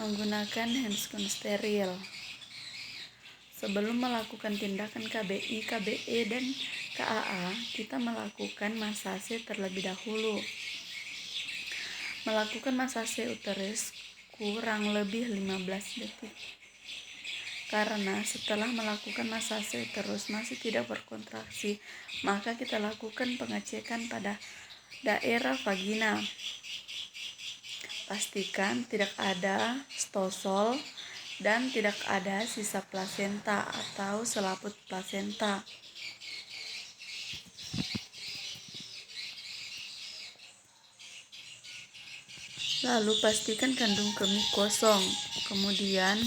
Menggunakan handskun steril. Sebelum melakukan tindakan KBI, KBE, dan KAA, kita melakukan masase terlebih dahulu. Melakukan masase uterus kurang lebih 15 detik. Karena setelah melakukan masase uterus masih tidak berkontraksi, maka kita lakukan pengecekan pada daerah vagina. Pastikan tidak ada stosol dan tidak ada sisa plasenta atau selaput plasenta. Lalu pastikan kandung kemih kosong. Kemudian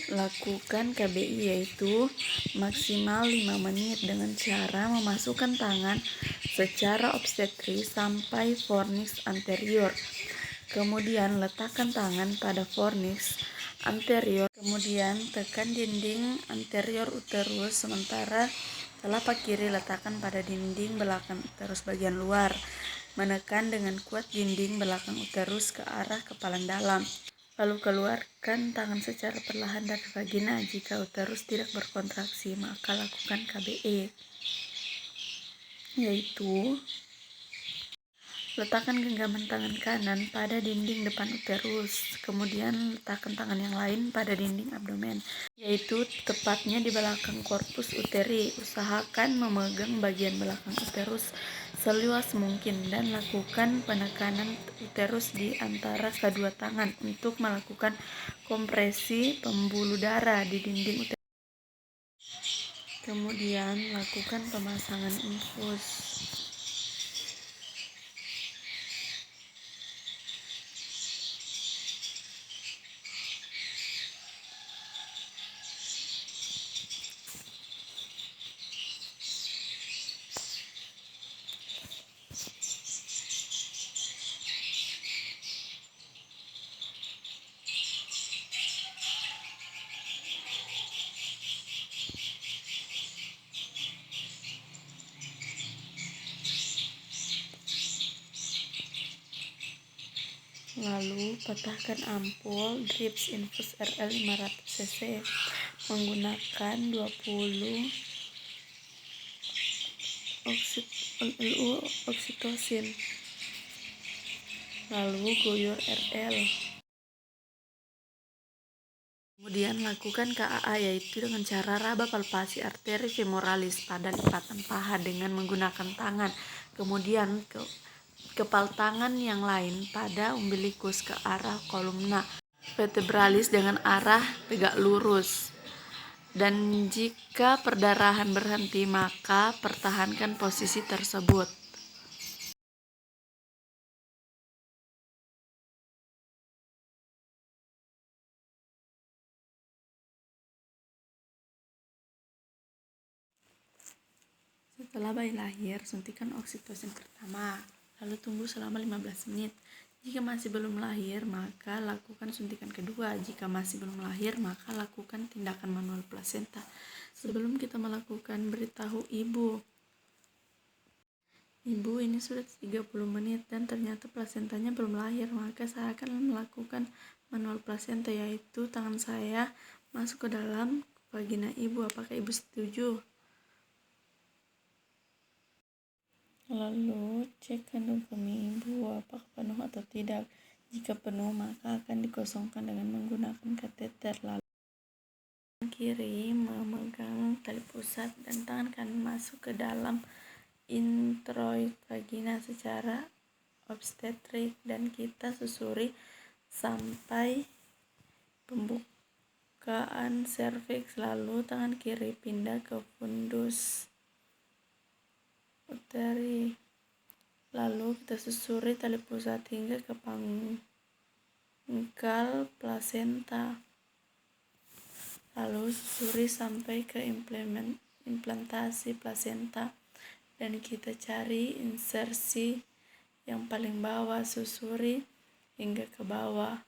lakukan KBI, yaitu maksimal 5 menit dengan cara memasukkan tangan secara obstetris sampai fornix anterior. Kemudian letakkan tangan pada fornix anterior. Kemudian tekan dinding anterior uterus, sementara telapak kiri letakkan pada dinding belakang uterus bagian luar. Menekan dengan kuat dinding belakang uterus ke arah kepalan dalam. Lalu keluarkan tangan secara perlahan dari vagina. Jika uterus tidak berkontraksi, maka lakukan KBE, yaitu letakkan genggaman tangan kanan pada dinding depan uterus, kemudian letakkan tangan yang lain pada dinding abdomen, yaitu tepatnya di belakang korpus uteri. Usahakan memegang bagian belakang uterus seluas mungkin dan lakukan penekanan uterus di antara kedua tangan untuk melakukan kompresi pembuluh darah di dinding uterus. Kemudian lakukan pemasangan infus. Lalu patahkan ampul drips infus RL 500 cc menggunakan 20 LU oksitosin. Lalu guyur RL. Kemudian lakukan KAA, yaitu dengan cara raba palpasi arteri femoralis pada lipatan paha dengan menggunakan tangan. Kemudian kepal tangan yang lain pada umbilikus ke arah kolumna vertebralis dengan arah tegak lurus. Dan jika perdarahan berhenti, maka pertahankan posisi tersebut. Setelah bayi lahir, suntikan oksitosin pertama, lalu tunggu selama 15 menit. Jika masih belum lahir, maka lakukan suntikan kedua. Jika masih belum lahir, maka lakukan tindakan manual plasenta. Sebelum kita melakukan, beritahu ibu ini sudah 30 menit dan ternyata plasentanya belum lahir, maka saya akan melakukan manual plasenta, yaitu tangan saya masuk ke dalam vagina ibu. Apakah ibu setuju? Lalu cek kandung kemih ibu apakah penuh atau tidak. Jika penuh, maka akan dikosongkan dengan menggunakan kateter. Lalu tangan kiri memegang tali pusat dan tangan kanan masuk ke dalam introit vagina secara obstetrik dan kita susuri sampai pembukaan serviks. Lalu tangan kiri pindah ke fundus uteri. Lalu kita susuri tali pusat hingga ke pangkal plasenta. Lalu susuri sampai ke implantasi plasenta dan kita cari insersi yang paling bawah, susuri hingga ke bawah.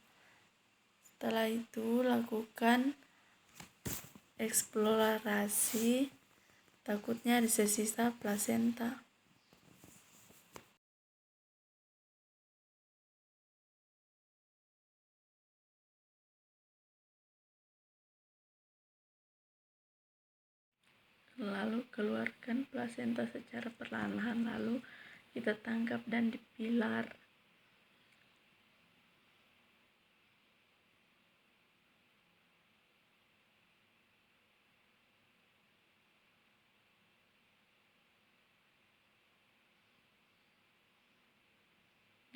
Setelah itu lakukan eksplorasi, takutnya ada sisa plasenta. Lalu keluarkan plasenta secara perlahan-lahan, lalu kita tangkap dan dipilar.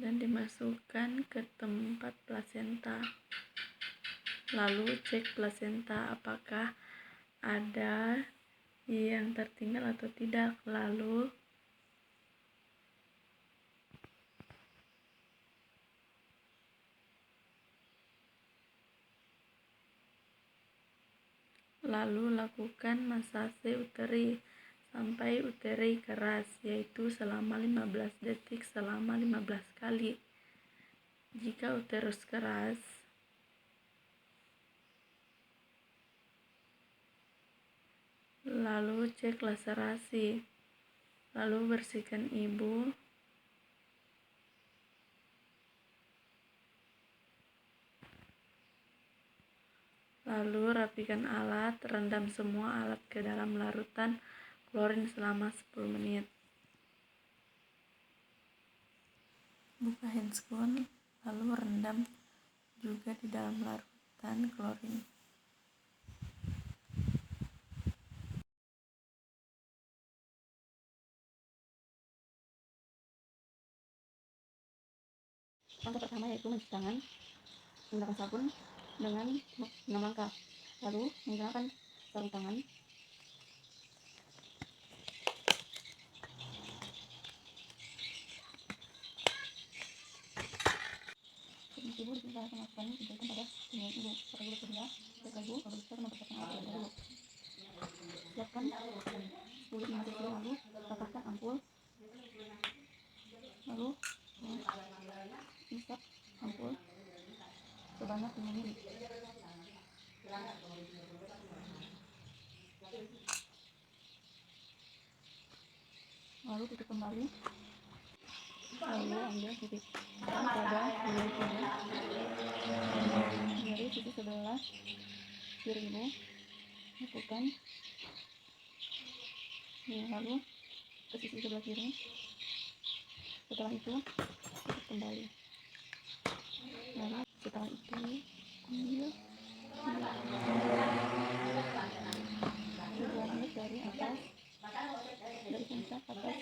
Dan dimasukkan ke tempat plasenta. Lalu cek plasenta apakah ada yang tertinggal atau tidak. Lalu lakukan masase uteri sampai uteri keras, yaitu selama 15 detik selama 15 kali. Jika uterus keras, lalu cek laserasi, lalu bersihkan ibu. Lalu rapikan alat, rendam semua alat ke dalam larutan klorin selama 10 menit. Buka handscone, lalu rendam juga di dalam larutan klorin. Langkah pertama yaitu mencuci tangan menggunakan sabun dengan 6 langkah. Lalu menggunakan sarung tangan. Sebelum ibu dipersilakan melakukannya, dijelaskan pada penyuh ibu. Pada ibu bersedia, setelah ibu kalau bisa mempersiapkan alat terlebih dahulu. Siapkan 10 cc, lalu tambahkan ampul, lalu isap ampul sebanyak 5 ml. Lalu tutup kembali. Lalu ambil titik pada mulai sini dari sisi sebelah kiri ibu, lakukan lalu ke sisi sebelah kiri. Setelah itu tutup kembali. Lalu setelah itu ambil 2 menit dari atas, dari puncak atas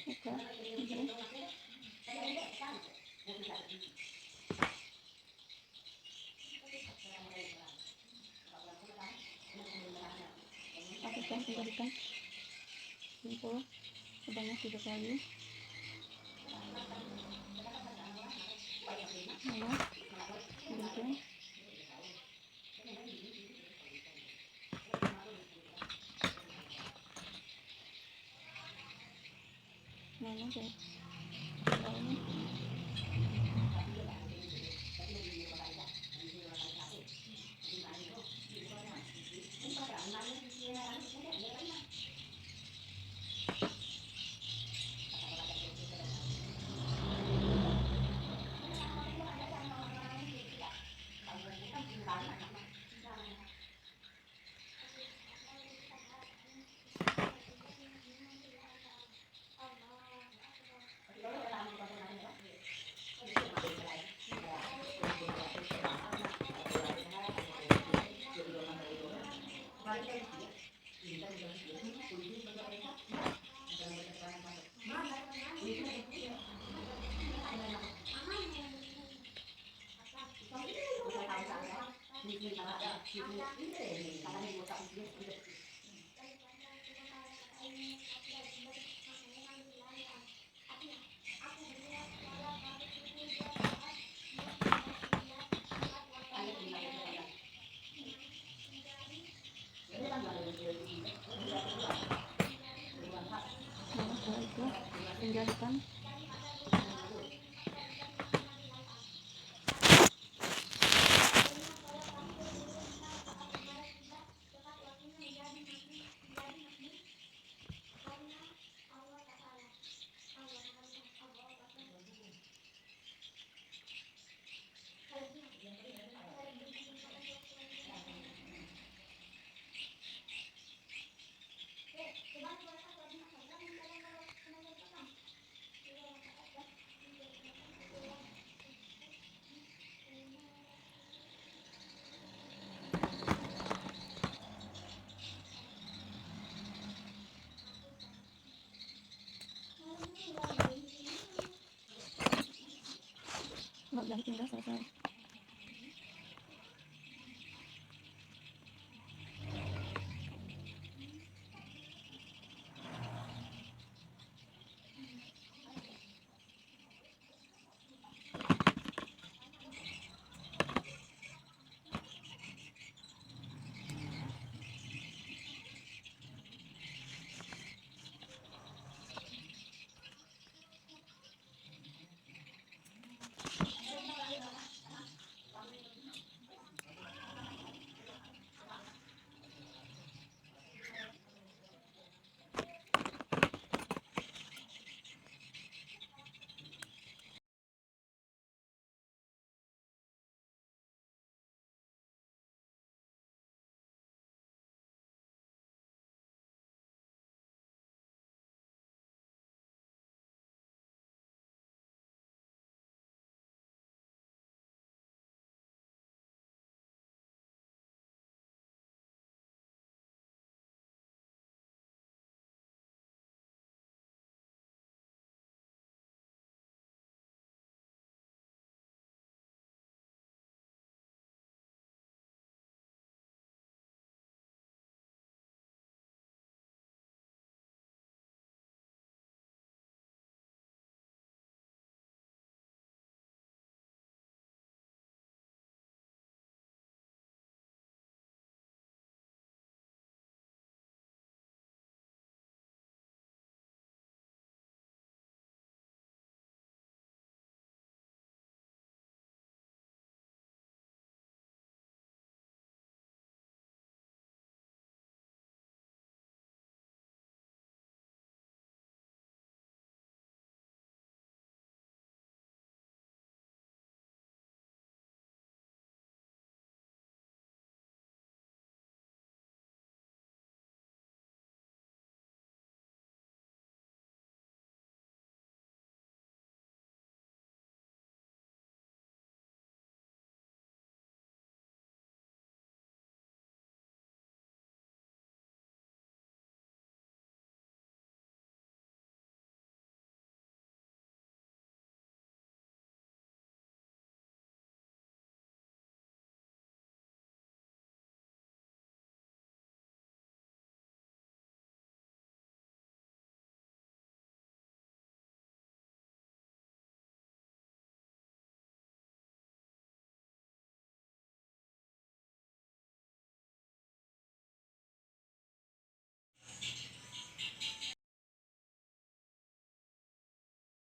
muka ibu. Lakukan penggalikan simpul sebanyak 3 kali. Lalu berikutnya lalu setelah itu tinggalkan. tinggal selesai.